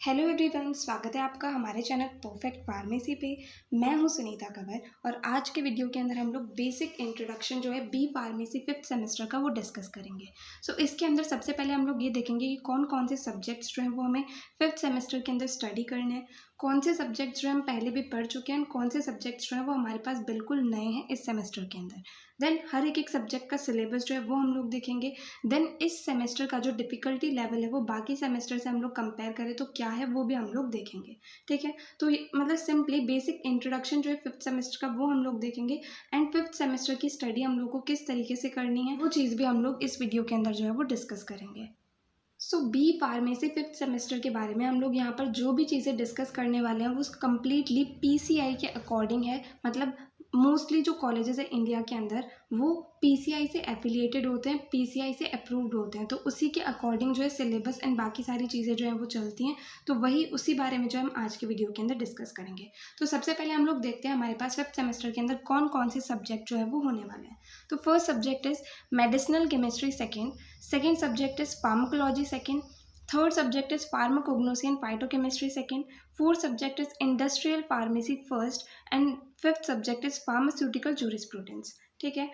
Hello everyone, स्वागत है आपका हमारे चैनल परफेक्ट फार्मेसी पे। मैं हूं सुनीता कंवर और आज के वीडियो के अंदर हम लोग बेसिक इंट्रोडक्शन जो है बी फार्मेसी फिफ्थ सेमेस्टर का वो डिस्कस करेंगे। इसके अंदर सबसे पहले हम लोग ये देखेंगे कि कौन कौन से सब्जेक्ट्स जो हैं वो हमें फिफ्थ सेमेस्टर के अंदर स्टडी करने हैं, कौन से सब्जेक्ट्स जो हम पहले भी पढ़ चुके हैं, कौन से सब्जेक्ट्स जो हैं वो हमारे पास बिल्कुल नए हैं इस सेमेस्टर के अंदर। देन हर एक सब्जेक्ट का सिलेबस जो है वो हम लोग देखेंगे। देन इस सेमेस्टर का जो डिफ़िकल्टी लेवल है वो बाकी सेमेस्टर से हम लोग कंपेयर करें तो क्या है वो भी हम लोग देखेंगे। ठीक है, तो मतलब सिंपली बेसिक इंट्रोडक्शन जो है फिफ्थ सेमेस्टर का वो हम लोग देखेंगे। एंड फिफ्थ सेमेस्टर की स्टडी हम लोग को किस तरीके से करनी है वो चीज़ भी हम लोग इस वीडियो के अंदर जो है वो डिस्कस करेंगे। बी फार्मेसी फिफ्थ सेमेस्टर के बारे में हम लोग यहाँ पर जो भी चीज़ें डिस्कस करने वाले हैं वो कम्प्लीटली पीसीआई के अकॉर्डिंग है। मतलब मोस्टली जो कॉलेजेस है इंडिया के अंदर वो पीसीआई से एफिलिएटेड होते हैं, पीसीआई से अप्रूव्ड होते हैं, तो उसी के अकॉर्डिंग जो है सिलेबस एंड बाकी सारी चीज़ें जो हैं वो चलती हैं। तो वही उसी बारे में जो हम आज के वीडियो के अंदर डिस्कस करेंगे। तो सबसे पहले हम लोग देखते हैं हमारे पास फिफ्थ सेमेस्टर के अंदर कौन कौन से सब्जेक्ट जो है वो होने वाले हैं। तो first subject is medicinal chemistry second subject is pharmacology second, third subject is pharmacognosy and phytochemistry second, fourth subject is industrial pharmacy first and fifth subject is pharmaceutical jurisprudence. ठीक है,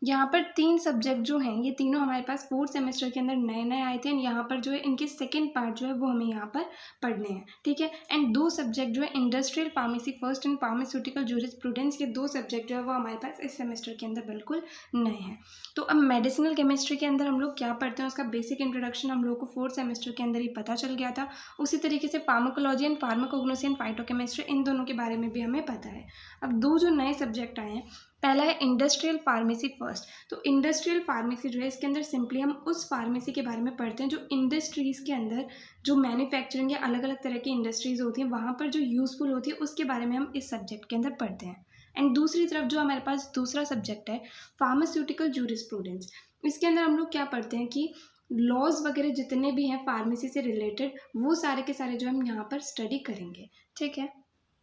यहाँ पर तीन सब्जेक्ट जो हैं ये तीनों हमारे पास फोर्थ सेमेस्टर के अंदर नए नए आए थे। यहाँ पर जो है इनके सेकेंड पार्ट जो है वो हमें यहाँ पर पढ़ने हैं। ठीक है, एंड दो सब्जेक्ट जो है industrial pharmacy first and pharmaceutical jurisprudence, ये दो सब्जेक्ट जो है वो हमारे पास इस सेमेस्टर के अंदर बिल्कुल नए हैं। तो अब मेडिसिनल केमिस्ट्री के अंदर हम लोग क्या पढ़ते हैं उसका बेसिक इंट्रोडक्शन हम लोग को फोर्थ सेमेस्टर के अंदर ही पता चल गया था। उसी तरीके से pharmacology and pharmacognosy and phytochemistry, इन दोनों के बारे में भी हमें पता है। अब दो जो नए सब्जेक्ट आए हैं, पहला है इंडस्ट्रियल फार्मेसी फर्स्ट। तो इंडस्ट्रियल फार्मेसी जो है इसके अंदर सिंपली हम उस फार्मेसी के बारे में पढ़ते हैं जो इंडस्ट्रीज़ के अंदर जो मैन्युफैक्चरिंग या अलग अलग तरह की इंडस्ट्रीज़ होती हैं वहाँ पर जो यूज़फुल होती है उसके बारे में हम इस सब्जेक्ट के अंदर पढ़ते हैं। एंड दूसरी तरफ जो हमारे पास दूसरा सब्जेक्ट है फार्मास्यूटिकल जूरिस्प्रूडेंस, इसके अंदर हम लोग क्या पढ़ते हैं कि लॉज वगैरह जितने भी हैं फार्मेसी से रिलेटेड वो सारे के सारे जो हम यहाँ पर स्टडी करेंगे। ठीक है,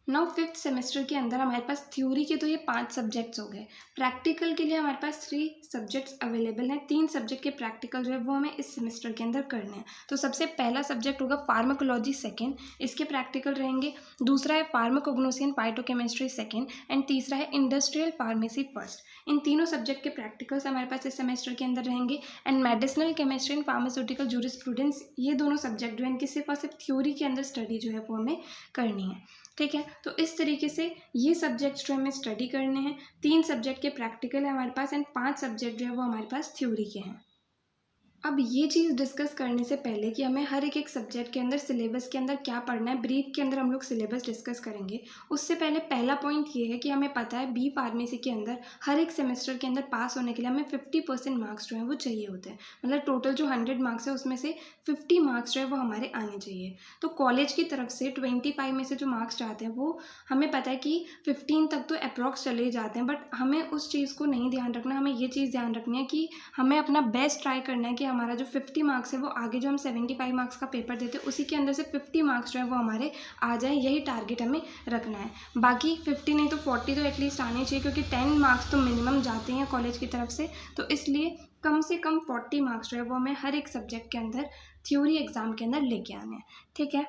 नाउ फिफ्थ सेमेस्टर के अंदर हमारे पास थ्योरी के तो ये 5 सब्जेक्ट्स हो गए। प्रैक्टिकल के लिए हमारे पास 3 सब्जेक्ट्स अवेलेबल हैं। 3 सब्जेक्ट के प्रैक्टिकल जो है वो हमें इस सेमेस्टर के अंदर करने हैं। तो सबसे पहला सब्जेक्ट होगा फार्माकोलॉजी सेकेंड, इसके प्रैक्टिकल रहेंगे। दूसरा है pharmacognosy and phytochemistry second and तीसरा है इंडस्ट्रियल फार्मेसी फर्स्ट। इन तीनों सब्जेक्ट के प्रैक्टिकल्स हमारे पास इस सेमेस्टर के अंदर रहेंगे। And medicinal chemistry and pharmaceutical jurisprudence, ये दोनों सब्जेक्ट जो है इनकी सिर्फ और सिर्फ थ्योरी के अंदर स्टडी जो है वो हमें करनी है। ठीक है, तो इस तरीके से ये सब्जेक्ट्स जो हमें स्टडी करने हैं। 3 सब्जेक्ट के प्रैक्टिकल है हमारे पास एंड 5 सब्जेक्ट जो है वो हमारे पास थ्योरी के हैं। अब ये चीज़ डिस्कस करने से पहले कि हमें हर एक सब्जेक्ट के अंदर सिलेबस के अंदर क्या पढ़ना है, ब्रीफ के अंदर हम लोग सिलेबस डिस्कस करेंगे। उससे पहले पहला पॉइंट ये है कि हमें पता है बी फार्मेसी के अंदर हर एक सेमेस्टर के अंदर पास होने के लिए हमें 50% मार्क्स जो हैं वो चाहिए होते हैं। मतलब टोटल जो 100 मार्क्स है उसमें से 50 मार्क्स जो है वो हमारे आने चाहिए। तो कॉलेज की तरफ से 25 में से जो मार्क्स आते हैं वो हमें पता है कि 15 तक तो अप्रॉक्स चले ही जाते हैं, बट हमें उस चीज़ को नहीं ध्यान रखना। हमें ये चीज़ ध्यान रखनी है कि हमें अपना बेस्ट ट्राई करना है कि हमारा जो 50 मार्क्स है वो आगे जो हम 75 मार्क्स का पेपर देते हैं उसी के अंदर से 50 मार्क्स जो है वो हमारे आ जाए, यही टारगेट हमें रखना है। बाकी 50 नहीं तो 40 तो एटलीस्ट आने चाहिए, क्योंकि 10 मार्क्स तो मिनिमम जाते हैं कॉलेज की तरफ से। तो इसलिए कम से कम 40 मार्क्स जो है वो हमें हर एक सब्जेक्ट के अंदर थ्योरी एग्जाम के अंदर लेके आने हैं। ठीक है,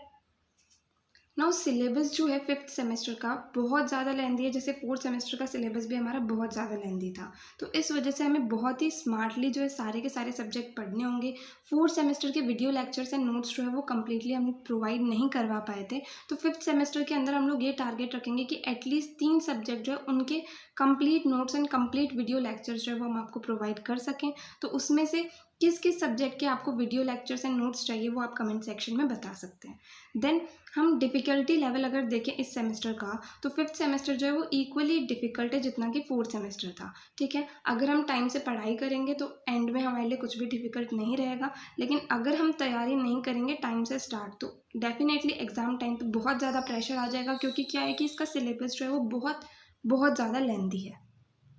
नाउ सिलेबस जो है फिफ्थ सेमेस्टर का बहुत ज़्यादा लेंदी है, जैसे फोर्थ सेमेस्टर का सिलेबस भी हमारा बहुत ज़्यादा लेंदी था। तो इस वजह से हमें बहुत ही स्मार्टली जो है सारे के सारे सब्जेक्ट पढ़ने होंगे। फोर्थ सेमेस्टर के वीडियो लेक्चर्स एंड नोट्स जो है वो कम्प्लीटली हम प्रोवाइड नहीं करवा पाए थे। तो फिफ्थ सेमेस्टर के अंदर हम लोग ये टारगेट रखेंगे कि एटलीस्ट 3 सब्जेक्ट जो है उनके complete notes and complete video lectures जो है वो हम आपको प्रोवाइड कर सकें। तो उसमें से किस किस सब्जेक्ट के आपको वीडियो लेक्चर्स एंड नोट्स चाहिए वो आप कमेंट सेक्शन में बता सकते हैं। देन हम डिफ़िकल्टी लेवल अगर देखें इस सेमेस्टर का, तो फिफ्थ सेमेस्टर जो है वो इक्वली डिफ़िकल्ट है जितना कि फोर्थ सेमेस्टर था। ठीक है, अगर हम टाइम से पढ़ाई करेंगे तो एंड में हमारे लिए कुछ भी डिफ़िकल्ट नहीं रहेगा, लेकिन अगर हम तैयारी नहीं करेंगे टाइम से स्टार्ट तो डेफिनेटली एग्ज़ाम टाइम पे बहुत ज़्यादा प्रेशर आ जाएगा, क्योंकि क्या है कि इसका सिलेबस जो है वो बहुत बहुत ज़्यादा लेंथी है।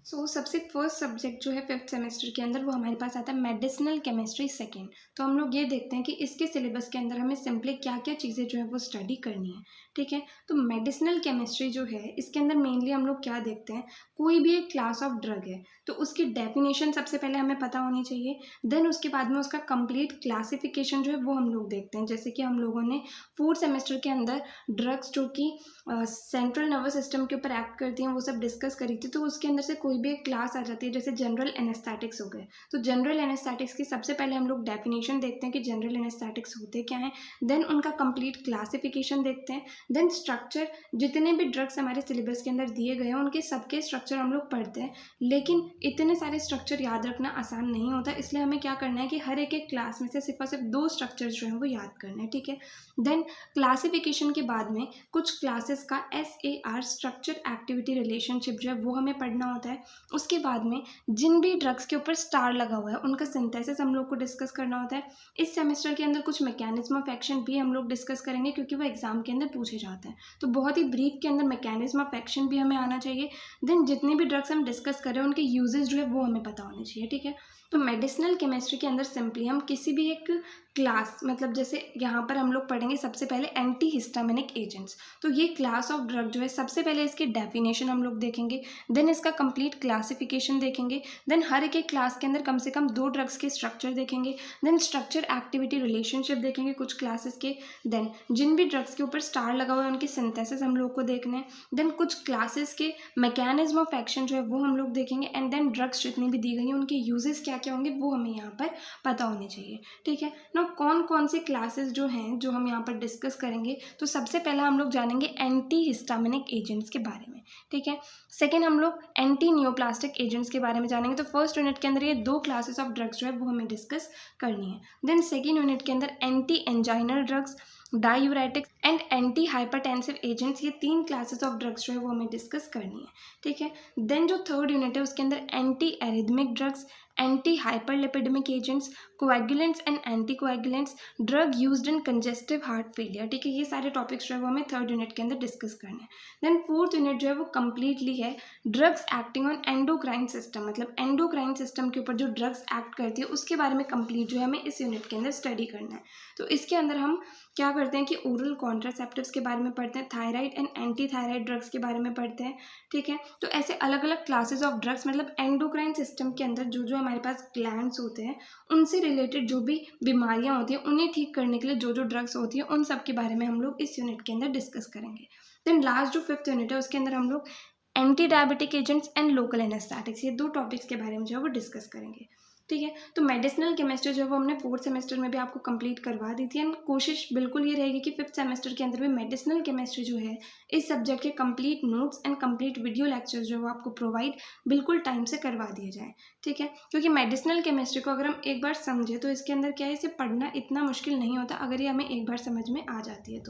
सबसे फर्स्ट सब्जेक्ट जो है फिफ्थ सेमेस्टर के अंदर वो हमारे पास आता है मेडिसिनल केमिस्ट्री सेकेंड। तो हम लोग ये देखते हैं कि इसके सिलेबस के अंदर हमें सिंपली क्या क्या चीज़ें जो है वो स्टडी करनी है। ठीक है, तो मेडिसिनल केमिस्ट्री जो है इसके अंदर मेनली हम लोग क्या देखते हैं, कोई भी एक क्लास ऑफ ड्रग है तो उसकी डेफिनेशन सबसे पहले हमें पता होनी चाहिए। देन उसके बाद में उसका कंप्लीट क्लासिफिकेशन जो है वो हम लोग देखते हैं। जैसे कि हम लोगों ने फोर्थ सेमेस्टर के अंदर ड्रग्स जो कि सेंट्रल नर्वस सिस्टम के ऊपर एक्ट करती हैं वो सब डिस्कस करी थी। तो उसके अंदर से कोई भी एक क्लास आ जाती है, जैसे जनरल एनेस्थेटिक्स हो गए। तो जनरल एनेस्थेटिक्स की सबसे पहले हम लोग डेफिनेशन देखते हैं कि जनरल एनेस्थेटिक्स होते क्या हैं। देन उनका कंप्लीट क्लासिफिकेशन देखते हैं। देन स्ट्रक्चर, जितने भी ड्रग्स हमारे सिलेबस के अंदर दिए गए हैं उनके सबके स्ट्रक्चर हम लोग पढ़ते हैं। लेकिन इतने सारे स्ट्रक्चर याद रखना आसान नहीं होता, इसलिए हमें क्या करना है कि हर एक क्लास में से सिर्फ और सिर्फ 2 स्ट्रक्चर जो हैं वो याद करना है। ठीक है, देन क्लासिफिकेशन के बाद में कुछ क्लासेस का SAR स्ट्रक्चर एक्टिविटी रिलेशनशिप जो है वो हमें पढ़ना होता है। उसके बाद में जिन भी ड्रग्स के ऊपर स्टार लगा हुआ है उनका सिंथेसिस हम लोग को डिस्कस करना होता है। इस सेमेस्टर के अंदर कुछ मैकेनिज्म ऑफ एक्शन भी हम लोग डिस्कस करेंगे क्योंकि वो एग्जाम के अंदर पूछे जाते हैं। तो बहुत ही ब्रीफ के अंदर मैकेनिज्म ऑफ एक्शन भी हमें आना चाहिए। देन जितने भी ड्रग्स हम डिस्कस कर रहे हैं उनके यूजेस जो है वो हमें पता होने चाहिए। ठीक है, तो मेडिसिनल केमिस्ट्री के अंदर सिंपली हम किसी भी एक क्लास, मतलब जैसे यहाँ पर हम लोग पढ़ेंगे सबसे पहले एंटी हिस्टामिनिक एजेंट्स। तो ये क्लास ऑफ ड्रग जो है सबसे पहले इसकी डेफिनेशन हम लोग देखेंगे। देन इसका कंप्लीट क्लासिफिकेशन देखेंगे। देन हर एक क्लास के अंदर कम से कम 2 ड्रग्स के स्ट्रक्चर देखेंगे। देन स्ट्रक्चर एक्टिविटी रिलेशनशिप देखेंगे कुछ क्लासेस के। देन जिन भी ड्रग्स के ऊपर स्टार लगा हुआ है उनके सिंथेसिस हम लोग को देखने हैं। देन कुछ क्लासेस के मैकेनिज्म ऑफ एक्शन जो है वो हम लोग देखेंगे। एंड देन ड्रग्स जितनी भी दी गई हैं उनके यूजेस क्या क्या होंगे वो हमें यहाँ पर पता होने चाहिए। ठीक है ना, कौन कौन से क्लासेस जो हैं जो हम यहाँ पर डिस्कस करेंगे। तो सबसे पहला हम लोग जानेंगे एंटी हिस्टामिनिक एजेंट्स के बारे में। ठीक है, सेकेंड हम लोग एंटी नियोप्लास्टिक एजेंट्स के बारे में जानेंगे। तो फर्स्ट यूनिट के अंदर ये 2 क्लासेस ऑफ ड्रग्स जो है वो हमें डिस्कस करनी है। देन सेकेंड यूनिट के अंदर anti anginal drugs, diuretics and anti hypertensive agents, ये 3 क्लासेस ऑफ ड्रग्स जो है वो हमें डिस्कस करनी है। ठीक है, देन जो थर्ड यूनिट है उसके अंदर anti arrhythmic drugs, anti hyperlipidemic agents, coagulants and anti coagulants, drug used in congestive heart failure. ठीक है, ये सारे टॉपिक्स जो है वो हमें थर्ड यूनिट के अंदर डिस्कस करने हैं। देन फोर्थ यूनिट जो है वो कम्प्लीटली है drugs acting on endocrine system, मतलब एंडोक्राइन सिस्टम के ऊपर जो ड्रग्स एक्ट करती है उसके बारे में कंप्लीट जो है हमें इस यूनिट के अंदर स्टडी करना है। तो इसके अंदर हम क्या करते हैं कि ओरल कॉन्ट्रासेप्टिव्स के बारे में पढ़ते हैं, thyroid and anti thyroid drugs के बारे में पढ़ते हैं। ठीक है, तो ऐसे अलग अलग क्लासेस ऑफ ड्रग्स, मतलब एंडोक्राइन सिस्टम के अंदर जो जो हमारे पास ग्लैंड्स होते हैं उनसे रिलेटेड जो भी बीमारियां होती हैं उन्हें ठीक करने के लिए जो जो ड्रग्स होती हैं उन सब के बारे में हम लोग इस यूनिट के अंदर डिस्कस करेंगे। देन लास्ट जो फिफ्थ यूनिट है उसके अंदर हम लोग anti diabetic agents and local anaesthetics, ये 2 टॉपिक्स के बारे में जो है वो डिस्कस करेंगे। ठीक है, तो मेडिसिनल केमिस्ट्री जो है वो हमने फोर्थ सेमेस्टर में भी आपको कंप्लीट करवा दी थी। एंड कोशिश बिल्कुल ये रहेगी कि फिफ्थ सेमेस्टर के अंदर भी मेडिसिनल केमिस्ट्री जो है इस सब्जेक्ट के complete notes and complete video lectures जो है वो आपको प्रोवाइड बिल्कुल टाइम से करवा दिए जाए। ठीक है, क्योंकि मेडिसिनल केमिस्ट्री को अगर हम एक बार समझे तो इसके अंदर क्या है, इसे पढ़ना इतना मुश्किल नहीं होता अगर ये हमें एक बार समझ में आ जाती है।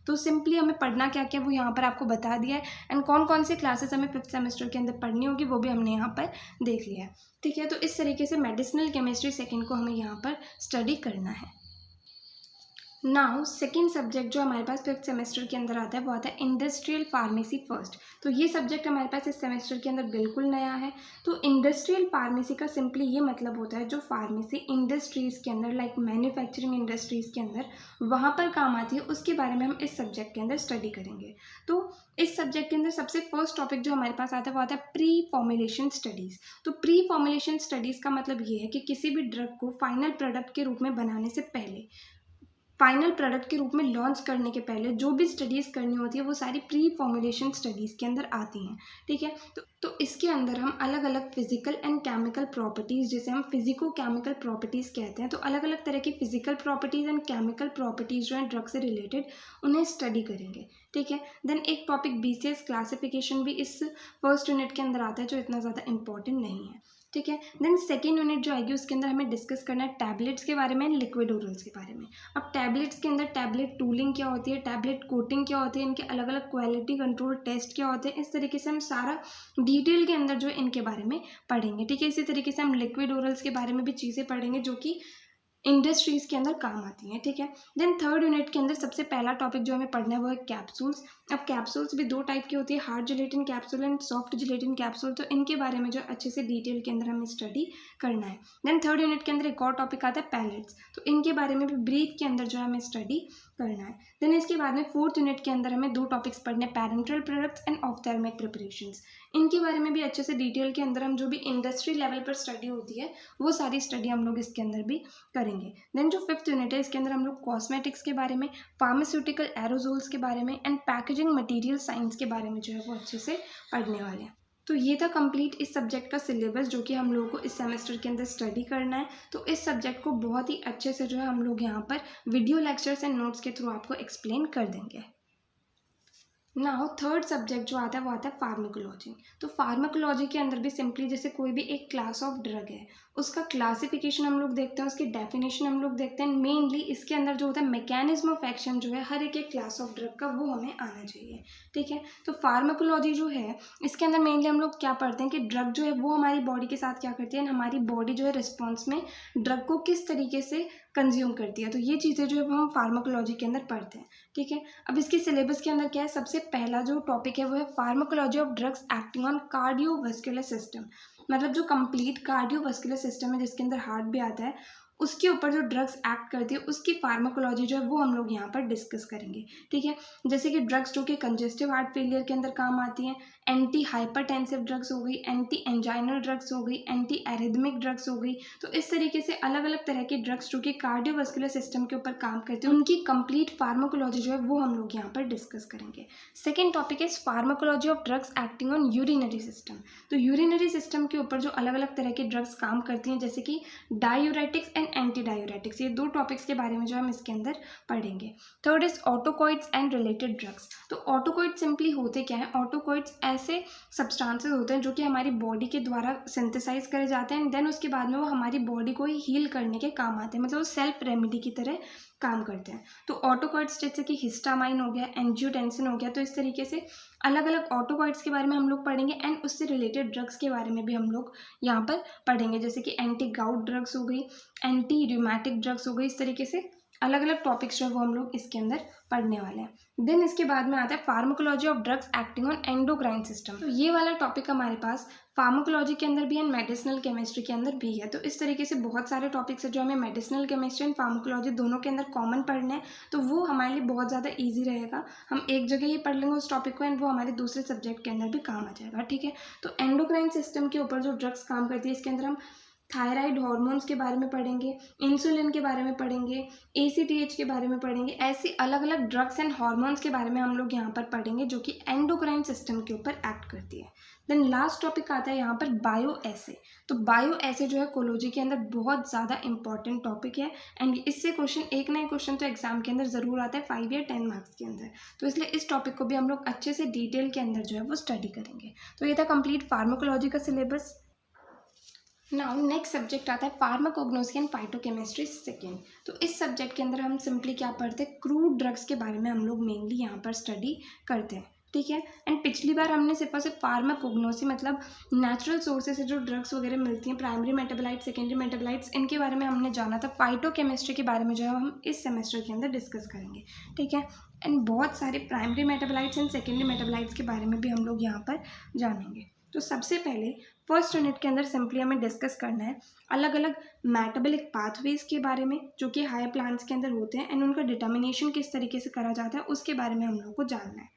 तो सिंपली हमें पढ़ना क्या क्या वो यहाँ पर आपको बता दिया है। एंड कौन कौन सी क्लासेस हमें फिफ्थ सेमेस्टर के अंदर पढ़नी होगी वो भी हमने यहाँ पर देख लिया है। ठीक है, तो इस तरीके से मेडिसिनल केमिस्ट्री सेकेंड को हमें यहाँ पर स्टडी करना है। नाउ सेकेंड सब्जेक्ट जो हमारे पास फिफ्थ सेमेस्टर के अंदर आता है वो आता है इंडस्ट्रियल फार्मेसी फर्स्ट। तो ये सब्जेक्ट हमारे पास इस सेमेस्टर के अंदर बिल्कुल नया है। तो इंडस्ट्रियल फार्मेसी का सिंपली ये मतलब होता है जो फार्मेसी इंडस्ट्रीज़ के अंदर, लाइक मैन्युफैक्चरिंग इंडस्ट्रीज़ के अंदर वहाँ पर काम आती है, उसके बारे में हम इस सब्जेक्ट के अंदर स्टडी करेंगे। तो इस सब्जेक्ट के अंदर सबसे फर्स्ट टॉपिक जो हमारे पास आता है वो आता है प्री फॉर्मुलेशन स्टडीज़। तो प्री फॉर्मुलेशन स्टडीज़ का मतलब ये है कि किसी भी ड्रग को फाइनल प्रोडक्ट के रूप में बनाने से पहले, फाइनल प्रोडक्ट के रूप में लॉन्च करने के पहले जो भी स्टडीज़ करनी होती है वो सारी प्री फॉर्मुलेशन स्टडीज़ के अंदर आती हैं। ठीक है, तो इसके अंदर हम अलग अलग फिजिकल एंड केमिकल प्रॉपर्टीज़, जिसे हम फिजिको केमिकल प्रॉपर्टीज़ कहते हैं, तो अलग अलग तरह की physical properties and chemical properties जो हैं ड्रग से रिलेटेड उन्हें स्टडी करेंगे। ठीक है, देन एक टॉपिक BCS क्लासिफिकेशन भी इस फर्स्ट यूनिट के अंदर आता है जो इतना ज़्यादा इंपॉर्टेंट नहीं है। ठीक है, देन सेकेंड यूनिट जो आएगी उसके अंदर हमें डिस्कस करना है टैबलेट्स के बारे में, लिक्विड ओरल्स के बारे में। अब टैबलेट्स के अंदर टैबलेट टूलिंग क्या होती है, टैबलेट कोटिंग क्या होती है, इनके अलग अलग क्वालिटी कंट्रोल टेस्ट क्या होते हैं, इस तरीके से हम सारा डिटेल के अंदर जो इनके बारे में पढ़ेंगे। ठीक है, इसी तरीके से हम लिक्विड ओरल्स के बारे में भी चीज़ें पढ़ेंगे जो कि इंडस्ट्रीज़ के अंदर काम आती हैं, ठीक है। देन थर्ड यूनिट के अंदर सबसे पहला टॉपिक जो हमें पढ़ना है वो है कैप्सूल्स। अब कैप्सूल्स भी दो टाइप की होती है, hard gelatin capsule and soft gelatin capsule. तो इनके बारे में जो अच्छे से डिटेल के अंदर हमें स्टडी करना है। देन थर्ड यूनिट के अंदर एक और टॉपिक आता है पैलेट्स, तो इनके बारे में भी ब्रीफ के अंदर जो है हमें स्टडी करना है। देन इसके बाद में फोर्थ यूनिट के अंदर हमें दो टॉपिक्स पढ़ने हैं, पैरेंटल प्रोडक्ट्स एंड ऑफ्थेल्मिक प्रिपरेशंस। इनके बारे में भी अच्छे से डिटेल के अंदर हम जो भी इंडस्ट्री लेवल पर स्टडी होती है वो सारी स्टडी हम लोग इसके अंदर भी करेंगे। देन जो फिफ्थ यूनिट है इसके अंदर हम लोग कॉस्मेटिक्स के बारे में, फार्मास्यूटिकल एरोजोल्स के बारे में एंड पैकेजिंग मटेरियल साइंस के बारे में जो है वो अच्छे से पढ़ने वाले हैं। तो ये था कंप्लीट इस सब्जेक्ट का सिलेबस जो कि हम लोगों को इस सेमेस्टर के अंदर स्टडी करना है। तो इस सब्जेक्ट को बहुत ही अच्छे से जो है हम लोग यहाँ पर वीडियो लेक्चर्स एंड नोट्स के थ्रू आपको एक्सप्लेन कर देंगे। नाउ थर्ड सब्जेक्ट जो आता है वो आता है फार्माकोलॉजी। तो फार्माकोलॉजी के अंदर भी सिंपली जैसे कोई भी एक क्लास ऑफ ड्रग है उसका क्लासिफिकेशन हम लोग देखते हैं, उसकी डेफिनेशन हम लोग देखते हैं। मेनली इसके अंदर जो होता है मैकेनिज्म ऑफ एक्शन जो है हर एक क्लास ऑफ ड्रग का वो हमें आना चाहिए, ठीक है। तो फार्माकोलॉजी जो है इसके अंदर मेनली हम लोग क्या पढ़ते हैं कि ड्रग जो है वो हमारी बॉडी के साथ क्या करती है, हमारी बॉडी जो है रिस्पॉन्स में ड्रग को किस तरीके से कंज्यूम करती है। तो ये चीज़ें जो है वो हम फार्माकोलॉजी के अंदर पढ़ते हैं, ठीक है। अब इसके सिलेबस के अंदर क्या है, सबसे पहला जो टॉपिक है वो है pharmacology of drugs acting on cardiovascular system. मतलब जो कंप्लीट कार्डियोवास्कुलर सिस्टम है जिसके अंदर हार्ट भी आता है उसके ऊपर जो ड्रग्स एक्ट करती है उसकी फार्माकोलॉजी जो है वो हम लोग यहाँ पर डिस्कस करेंगे, ठीक है। जैसे कि ड्रग्स जो कि कंजेस्टिव हार्ट फेलियर के अंदर काम आती हैं, एंटी हाइपरटेंसिव ड्रग्स हो गई, एंटी एंजाइनल ड्रग्स हो गई, एंटी एरिथमिक ड्रग्स हो गई। तो इस तरीके से अलग अलग तरह के ड्रग्स जो कि कार्डियोवास्कुलर सिस्टम के ऊपर काम करते हैं उनकी कंप्लीट फार्माकोलॉजी जो है वो हम लोग यहाँ पर डिस्कस करेंगे। Second topic is pharmacology of drugs acting on urinary system. तो यूरिनरी सिस्टम के ऊपर जो अलग अलग तरह के ड्रग्स काम करती हैं जैसे कि डायूरेटिक्स एंड एंटी डायूरेटिक्स, ये दो टॉपिक्स के बारे में जो हम इसके अंदर पढ़ेंगे। Third is ऑटोकॉइड्स and related drugs. तो ऑटोकॉइड्स सिंपली होते क्या है, ऑटोकॉइड्स ऐसे सब्सटेंसेस होते हैं जो कि हमारी बॉडी के द्वारा सिंथेसाइज करे जाते हैं एंड देन उसके बाद में वो हमारी बॉडी को ही हील करने के काम आते हैं, मतलब वो सेल्फ रेमेडी की तरह काम करते हैं। तो ऑटोकॉइड्स जैसे कि हिस्टामाइन हो गया, एंजियोटेंसिन हो गया, तो इस तरीके से अलग अलग ऑटोकॉइड्स के बारे में हम लोग पढ़ेंगे एंड उससे रिलेटेड ड्रग्स के बारे में भी हम लोग यहाँ पर पढ़ेंगे जैसे कि एंटी गाउट ड्रग्स हो गई, एंटी रूमेटिक ड्रग्स हो गई। इस तरीके से अलग अलग टॉपिक्स जो है वो हम लोग इसके अंदर पढ़ने वाले हैं। देन इसके बाद में आता है pharmacology of drugs acting on endocrine system. तो ये वाला टॉपिक हमारे पास फार्माकोलॉजी के अंदर भी एंड मेडिसिनल केमिस्ट्री के अंदर भी है। तो इस तरीके से बहुत सारे टॉपिक्स है जो हमें मेडिसिनल केमिस्ट्री एंड फार्माकोलॉजी दोनों के अंदर कॉमन पढ़ने हैं, तो वो हमारे लिए बहुत ज़्यादा ईजी रहेगा। हम एक जगह ही पढ़ लेंगे उस टॉपिक को एंड वो हमारे दूसरे सब्जेक्ट के अंदर भी काम आ जाएगा, ठीक है। तो एंडोक्राइन सिस्टम के ऊपर जो ड्रग्स काम करती है इसके अंदर हम थायराइड हार्मोन्स के बारे में पढ़ेंगे, इंसुलिन के बारे में पढ़ेंगे, ACTH के बारे में पढ़ेंगे। ऐसी अलग अलग ड्रग्स एंड हार्मोन्स के बारे में हम लोग यहाँ पर पढ़ेंगे जो कि एंडोक्राइन सिस्टम के ऊपर एक्ट करती है। देन लास्ट टॉपिक आता है यहाँ पर बायो एसे। तो बायो एसे जो है कोलॉजी के अंदर बहुत ज़्यादा इंपॉर्टेंट टॉपिक है एंड इससे क्वेश्चन एक ना एक क्वेश्चन तो एग्जाम के अंदर ज़रूर आता है 5 या 10 मार्क्स के अंदर। तो इसलिए इस टॉपिक को भी हम लोग अच्छे से डिटेल के अंदर जो है वो स्टडी करेंगे। तो ये था कंप्लीट फार्माकोलॉजी का सिलेबस। नाउ नेक्स्ट सब्जेक्ट आता है फार्माकोग्नोसी एंड फाइटोकेमिस्ट्री सेकेंड। तो इस सब्जेक्ट के अंदर हम सिंपली क्या पढ़ते हैं, क्रूड ड्रग्स के बारे में हम लोग मेनली यहाँ पर स्टडी करते हैं, ठीक है। एंड पिछली बार हमने सिर्फ और सिर्फ फार्माकोग्नोसी मतलब नेचुरल सोर्सेज से जो ड्रग्स वगैरह मिलती हैं, प्राइमरी मेटाबोलाइट्स, सेकेंडरी मेटाबोलाइट्स, इनके बारे में हमने जाना था। फाइटोकेमिस्ट्री के बारे में जो है हम इस सेमेस्टर के अंदर डिस्कस करेंगे, ठीक है। एंड बहुत सारे primary metabolites and secondary metabolites के बारे में भी हम लोग यहाँ पर जानेंगे। तो सबसे पहले फर्स्ट यूनिट के अंदर सिंपली हमें डिस्कस करना है अलग अलग मेटाबॉलिक पाथवेज के बारे में जो कि हायर प्लांट्स के अंदर होते हैं एंड उनका डिटर्मिनेशन किस तरीके से करा जाता है उसके बारे में हम लोग को जानना है।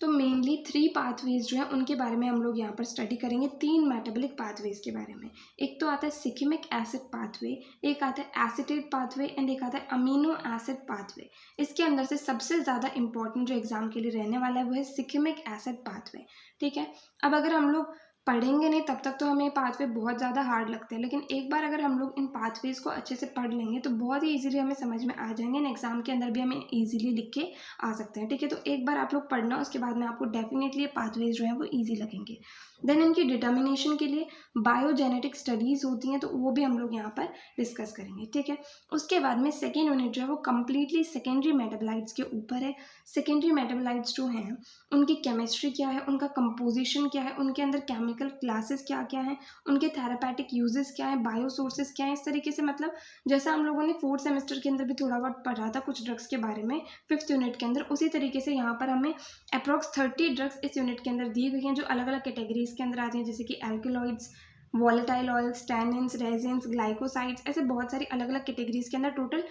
तो मेनली 3 पाथवेज जो है उनके बारे में हम लोग यहाँ पर स्टडी करेंगे, 3 मेटाबॉलिक पाथवेज के बारे में। एक तो आता है सिकिमिक एसिड पाथवे, एक आता है एसिटेट पाथवे एंड एक आता है अमीनो एसिड पाथवे। इसके अंदर से सबसे ज़्यादा इंपॉर्टेंट जो एग्जाम के लिए रहने वाला है वो है सिकिमिक एसिड पाथवे, ठीक है। अब अगर हम लोग पढ़ेंगे नहीं तब तक तो हमें ये पाथवे बहुत ज़्यादा हार्ड लगते हैं, लेकिन एक बार अगर हम लोग इन पाथवेज को अच्छे से पढ़ लेंगे तो बहुत ही इजीली हमें समझ में आ जाएंगे एंड एग्जाम के अंदर भी हमें इजीली लिख के आ सकते हैं, ठीक है। तो एक बार आप लोग पढ़ना, उसके बाद में आपको डेफिनेटली ये पाथवेज जो है वो ईजी लगेंगे। देन इनकी डिटर्मिनेशन के लिए बायोजेनेटिक स्टडीज़ होती हैं तो वो भी हम लोग यहाँ पर डिस्कस करेंगे, ठीक है। उसके बाद में सेकेंड यूनिट जो है वो कम्प्लीटली सेकेंडरी मेटाबोलाइट्स के ऊपर है। सेकेंडरी मेटाबोलाइट्स जो हैं उनकी केमिस्ट्री क्या है, उनका कंपोजिशन क्या है, उनके अंदर केमिकल केमिकल क्लासेस क्या क्या हैं, उनके थेरापेटिक यूजेस क्या हैं, बायो सोर्सेज क्या हैं, इस तरीके से मतलब जैसा हम लोगों ने 4th सेमेस्टर के अंदर भी थोड़ा बहुत पढ़ा था कुछ ड्रग्स के बारे में 5th यूनिट के अंदर, उसी तरीके से यहाँ पर हमें अप्रॉक्स 30 ड्रग्स इस यूनिट के अंदर दी गई हैं जो अलग अलग कैटेगरीज के अंदर आती हैं, जैसे कि alkaloids, volatile oils, tannins, resins, glycosides, ऐसे बहुत सारी अलग अलग कैटेगरीज के अंदर टोटल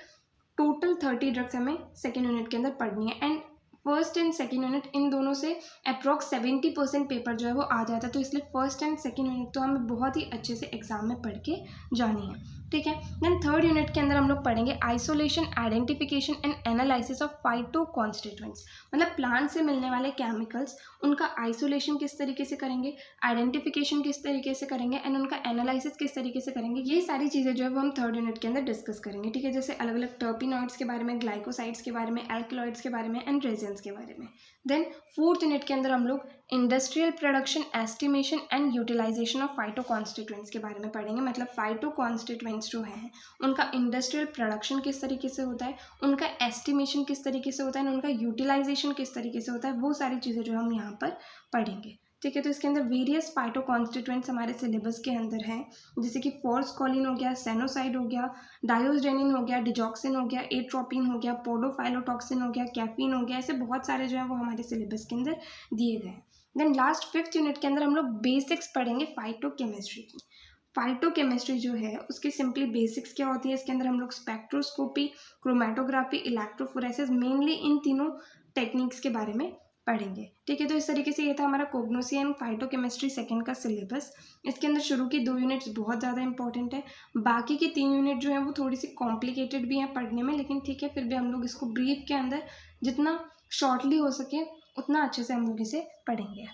30 ड्रग्स हमें सेकेंड यूनिट के अंदर पढ़नी है। And first and second unit in दोनों से अप्रॉक्स 70% पेपर जो है वो आ जाता है, तो इसलिए फर्स्ट एंड सेकेंड यूनिट तो हमें बहुत ही अच्छे से एग्जाम में पढ़ के जानी है, ठीक है। देन थर्ड यूनिट के अंदर हम लोग पढ़ेंगे isolation, identification and analysis of phyto constituents, मतलब प्लांट से मिलने वाले केमिकल्स, उनका आइसोलेशन किस तरीके से करेंगे, आइडेंटिफिकेशन किस तरीके से करेंगे एंड उनका एनालिसिस किस तरीके से करेंगे, ये सारी चीज़ें जो है वो हम थर्ड यूनिट के अंदर डिस्कस करेंगे, ठीक है। जैसे अलग अलग टर्पिनॉइड्स के बारे में, ग्लाइकोसाइड्स के बारे में, एल्कलॉइड्स के बारे में एंड रेजिन्स के बारे में। देन फोर्थ यूनिट के अंदर हम लोग industrial production, estimation and utilization of phyto constituents के बारे में पढ़ेंगे, मतलब फाइटो कॉन्स्टिट्यूएंट्स जो हैं उनका इंडस्ट्रियल प्रोडक्शन किस तरीके से होता है, उनका एस्टिमेशन किस तरीके से होता है, उनका यूटिलाइजेशन किस तरीके से होता है, वो सारी चीज़ें जो हम यहाँ पर पढ़ेंगे, ठीक है। तो इसके अंदर वेरियस फाइटो कॉन्स्टिट्यूएंट्स हमारे सिलेबस के अंदर हैं, जैसे कि फोर्सकोलिन हो गया, सेनोसाइड हो गया, डायोस्डेनिन हो गया, डिजॉक्सिन हो गया, एट्रोपिन हो गया, पोडोफाइलोटॉक्सिन हो गया, कैफीन हो गया, ऐसे बहुत सारे जो हैं वो हमारे सिलेबस के अंदर दिए गए हैं। देन लास्ट फिफ्थ यूनिट के अंदर हम लोग बेसिक्स पढ़ेंगे फाइटोकेमिस्ट्री की। फाइटोकेमिस्ट्री जो है उसकी सिंपली बेसिक्स क्या होती है, इसके अंदर हम लोग स्पेक्ट्रोस्कोपी, क्रोमेटोग्राफी, इलेक्ट्रोफोरेसिस, मेनली इन तीनों टेक्निक्स के बारे में पढ़ेंगे, ठीक है। तो इस तरीके से ये था हमारा कोग्नोसी एंड फाइटोकेमिस्ट्री सेकंड का सिलेबस। इसके अंदर शुरू की 2 यूनिट्स बहुत ज़्यादा इंपॉर्टेंट है, बाकी की 3 यूनिट जो है वो थोड़ी सी कॉम्प्लिकेटेड भी हैं पढ़ने में, लेकिन ठीक है फिर भी हम लोग इसको ब्रीफ के अंदर जितना शॉर्टली हो सके उतना अच्छे से हम लोग इसे पढ़ेंगे।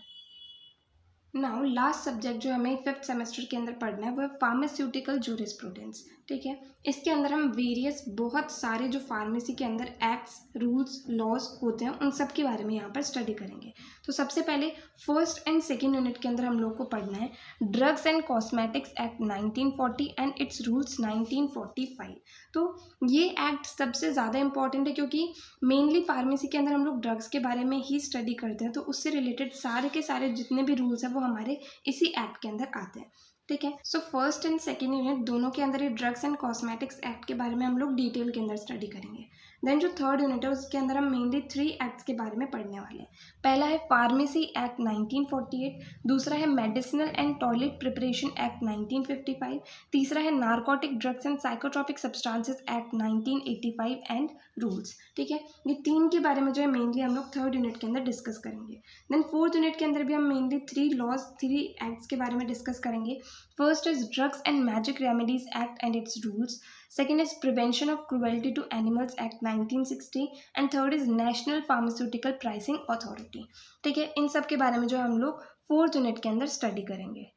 नाउ लास्ट सब्जेक्ट जो हमें 5th सेमेस्टर के अंदर पढ़ना है वो है फार्मास्यूटिकल जूरिस्प्रूडेंस, ठीक है। इसके अंदर हम वेरियस बहुत सारे जो फार्मेसी के अंदर एक्ट्स, रूल्स, लॉज होते हैं उन सब के बारे में यहाँ पर स्टडी करेंगे। तो सबसे पहले फर्स्ट एंड सेकेंड यूनिट के अंदर हम लोग को पढ़ना है drugs and cosmetics act 1940 and it's rules 1945। तो ये एक्ट सबसे ज़्यादा इंपॉर्टेंट है क्योंकि मेनली फार्मेसी के अंदर हम लोग ड्रग्स के बारे में ही स्टडी करते हैं, तो उससे रिलेटेड सारे के सारे जितने भी रूल्स हैं वो हमारे इसी एक्ट के अंदर आते हैं, ठीक है। So first and second unit दोनों के अंदर ये ड्रग्स एंड कॉस्मेटिक्स एक्ट के बारे में हम लोग डिटेल के अंदर स्टडी करेंगे। देन जो थर्ड यूनिट है उसके अंदर हम मेनली 3 एक्ट्स के बारे में पढ़ने वाले हैं। पहला है फार्मेसी एक्ट 1948, दूसरा है medicinal and toilet preparation act 1955, तीसरा है narcotic drugs and psychotropic substances act 1985 and rules, ठीक है। ये 3 के बारे में जो है मेनली हम लोग थर्ड यूनिट के अंदर डिस्कस करेंगे। देन फोर्थ यूनिट के अंदर भी हम मेनली 3 लॉज, 3 एक्ट्स के बारे में डिस्कस करेंगे। First is drugs and magic remedies act and it's rules, second is prevention of cruelty to animals act 1960 and third is national pharmaceutical pricing authority, ठीक है। इन सब के बारे में जो हम लोग फोर्थ यूनिट के अंदर स्टडी करेंगे।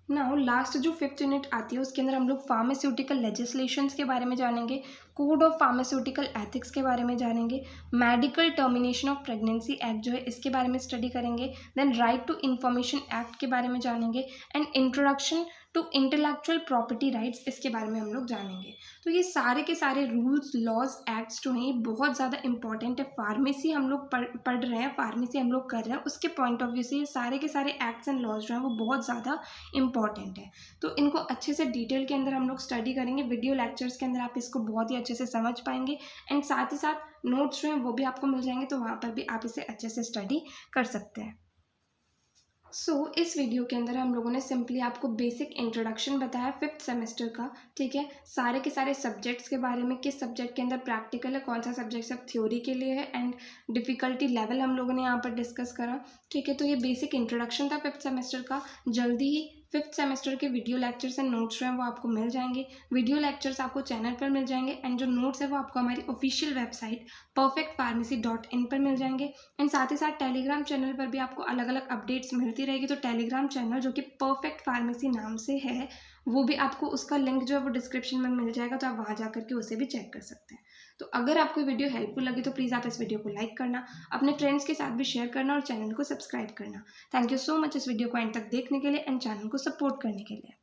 नाउ लास्ट जो 5th यूनिट आती है उसके अंदर हम लोग फार्मास्यूटिकल लेजिस्लेशंस के बारे में जानेंगे, कोड ऑफ फार्मास्यूटिकल एथिक्स के बारे में जानेंगे, medical termination of pregnancy act जो है इसके बारे में स्टडी करेंगे, then right to information act के बारे में जानेंगे and introduction to intellectual property rights इसके बारे में हम लोग जानेंगे। तो ये सारे के सारे रूल्स, लॉज, एक्ट्स जो हैं ये बहुत ज़्यादा इंपॉर्टेंट है। फार्मेसी हम लोग पढ़ रहे हैं, फार्मेसी हम लोग कर रहे हैं, उसके पॉइंट ऑफ व्यू से ये सारे के सारे एक्ट्स एंड लॉज जो हैं वो बहुत ज़्यादा इंपॉर्टेंट है। तो इनको अच्छे से डिटेल के अंदर हम लोग स्टडी करेंगे, वीडियो लेक्चर्स के अंदर आप इसको बहुत ही अच्छे से समझ पाएंगे एंड साथ ही साथ नोट्स जो हैं वो भी आपको मिल जाएंगे, तो वहाँ पर भी आप इसे अच्छे से स्टडी कर सकते हैं। इस वीडियो के अंदर हम लोगों ने सिंपली आपको बेसिक इंट्रोडक्शन बताया 5th सेमेस्टर का, ठीक है। सारे के सारे सब्जेक्ट्स के बारे में, किस सब्जेक्ट के अंदर प्रैक्टिकल है, कौन सा सब्जेक्ट सब थ्योरी के लिए है एंड डिफ़िकल्टी लेवल हम लोगों ने यहाँ पर डिस्कस करा, ठीक है। तो ये बेसिक इंट्रोडक्शन था 5th सेमेस्टर का। जल्दी ही 5th सेमेस्टर के वीडियो लेक्चर्स एंड नोट्स जो हैं वो आपको मिल जाएंगे। वीडियो लेक्चर्स आपको चैनल पर मिल जाएंगे एंड जो नोट्स है वो आपको हमारी ऑफिशियल वेबसाइट perfectpharmacy.in पर मिल जाएंगे एंड साथ ही साथ टेलीग्राम चैनल पर भी आपको अलग अलग अपडेट्स मिलती रहेगी। तो टेलीग्राम चैनल जो कि परफेक्ट फार्मेसी नाम से है वो भी आपको, उसका लिंक जो है वो डिस्क्रिप्शन में मिल जाएगा, तो आप वहाँ जा करके उसे भी चेक कर सकते हैं। तो अगर आपको वीडियो हेल्पफुल लगी तो प्लीज़ आप इस वीडियो को लाइक करना, अपने फ्रेंड्स के साथ भी शेयर करना और चैनल को सब्सक्राइब करना। थैंक यू सो मच इस वीडियो को एंड तक देखने के लिए एंड चैनल को सपोर्ट करने के लिए।